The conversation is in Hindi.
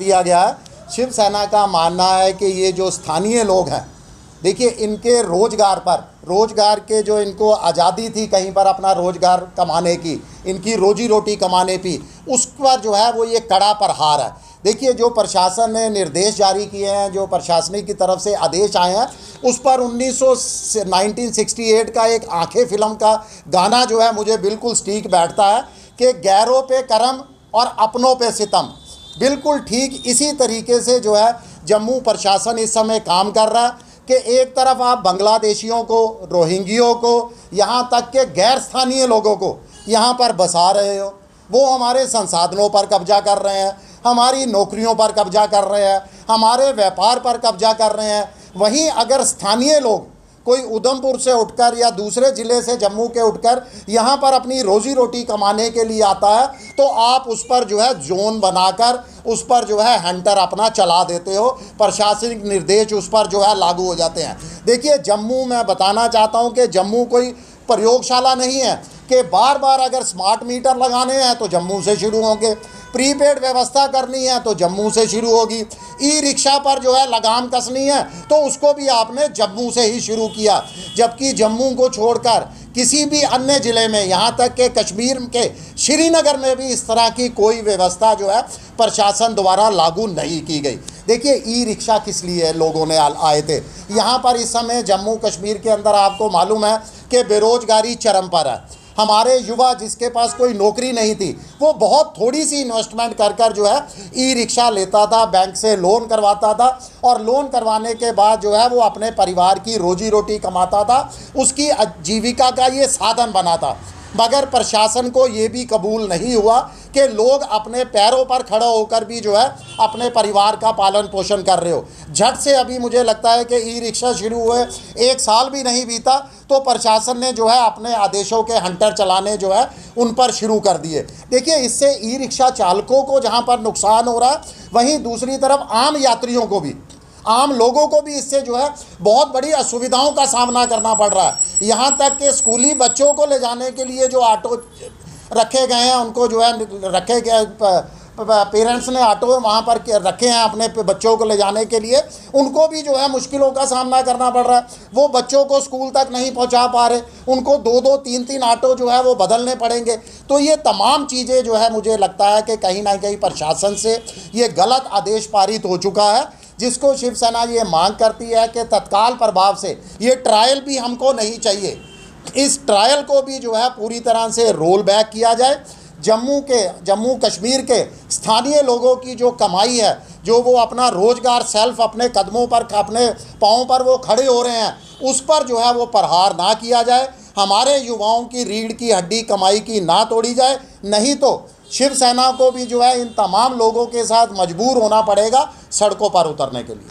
दिया गया है। शिवसेना का मानना है कि ये जो स्थानीय लोग हैं, देखिए इनके रोजगार के जो इनको आज़ादी थी कहीं पर अपना रोजगार कमाने की, इनकी रोजी रोटी कमाने की, उस पर जो है वो ये कड़ा प्रहार है। देखिए जो प्रशासन ने निर्देश जारी किए हैं, जो प्रशासनिक की तरफ से आदेश आए हैं, उस पर 1968 का एक आंखें फिल्म का गाना जो है मुझे बिल्कुल स्टीक बैठता है कि गैरों पे करम और अपनों पे सितम। बिल्कुल ठीक इसी तरीके से जो है जम्मू प्रशासन इस समय काम कर रहा है कि एक तरफ आप बांग्लादेशियों को, रोहिंग्यों को, यहाँ तक के गैर स्थानीय लोगों को यहाँ पर बसा रहे हो, वो हमारे संसाधनों पर कब्जा कर रहे हैं, हमारी नौकरियों पर कब्जा कर रहे हैं, हमारे व्यापार पर कब्जा कर रहे हैं। वहीं अगर स्थानीय लोग कोई उधमपुर से उठकर या दूसरे ज़िले से जम्मू के उठकर यहाँ पर अपनी रोज़ी रोटी कमाने के लिए आता है तो आप उस पर जो है जोन बनाकर उस पर जो है हंटर अपना चला देते हो, प्रशासनिक निर्देश उस पर जो है लागू हो जाते हैं। देखिए जम्मू, मैं बताना चाहता हूँ कि जम्मू कोई प्रयोगशाला नहीं है कि बार बार अगर स्मार्ट मीटर लगाने हैं तो जम्मू से शुरू होंगे, प्रीपेड व्यवस्था करनी है तो जम्मू से शुरू होगी, ई रिक्शा पर जो है लगाम कसनी है तो उसको भी आपने जम्मू से ही शुरू किया। जबकि जम्मू को छोड़कर किसी भी अन्य ज़िले में, यहाँ तक कि कश्मीर के श्रीनगर में भी इस तरह की कोई व्यवस्था जो है प्रशासन द्वारा लागू नहीं की गई। देखिए ई रिक्शा किस लिए लोगों ने आए थे यहाँ पर। इस समय जम्मू कश्मीर के अंदर आपको मालूम है कि बेरोजगारी चरम पर है। हमारे युवा जिसके पास कोई नौकरी नहीं थी वो बहुत थोड़ी सी इन्वेस्टमेंट कर जो है ई रिक्शा लेता था, बैंक से लोन करवाता था और लोन करवाने के बाद जो है वो अपने परिवार की रोजी रोटी कमाता था, उसकी आजीविका का ये साधन बना था। मगर प्रशासन को ये भी कबूल नहीं हुआ कि लोग अपने पैरों पर खड़ा होकर भी जो है अपने परिवार का पालन पोषण कर रहे हो। झट से अभी मुझे लगता है कि ई रिक्शा शुरू हुए 1 साल भी नहीं बीता तो प्रशासन ने जो है अपने आदेशों के हंटर चलाने जो है उन पर शुरू कर दिए। देखिए इससे ई रिक्शा चालकों को जहाँ पर नुकसान हो रहा है, वहीं दूसरी तरफ आम यात्रियों को भी, आम लोगों को भी इससे जो है बहुत बड़ी असुविधाओं का सामना करना पड़ रहा है। यहाँ तक कि स्कूली बच्चों को ले जाने के लिए जो ऑटो रखे गए हैं, उनको जो है रखे गए, पेरेंट्स ने ऑटो वहाँ पर रखे हैं अपने बच्चों को ले जाने के लिए, उनको भी जो है मुश्किलों का सामना करना पड़ रहा है। वो बच्चों को स्कूल तक नहीं पहुँचा पा रहे, उनको 2-2, 3-3 ऑटो जो है वो बदलने पड़ेंगे। तो ये तमाम चीज़ें जो है मुझे लगता है कि कहीं ना कहीं प्रशासन से ये गलत आदेश पारित हो चुका है, जिसको शिवसेना ये मांग करती है कि तत्काल प्रभाव से ये ट्रायल भी हमको नहीं चाहिए, इस ट्रायल को भी जो है पूरी तरह से रोल बैक किया जाए। जम्मू कश्मीर के स्थानीय लोगों की जो कमाई है, जो वो अपना रोज़गार सेल्फ अपने कदमों पर, अपने पाँव पर वो खड़े हो रहे हैं, उस पर जो है वो प्रहार ना किया जाए। हमारे युवाओं की रीढ़ की हड्डी कमाई की ना तोड़ी जाए, नहीं तो शिवसेना को भी जो है इन तमाम लोगों के साथ मजबूर होना पड़ेगा सड़कों पर उतरने के लिए।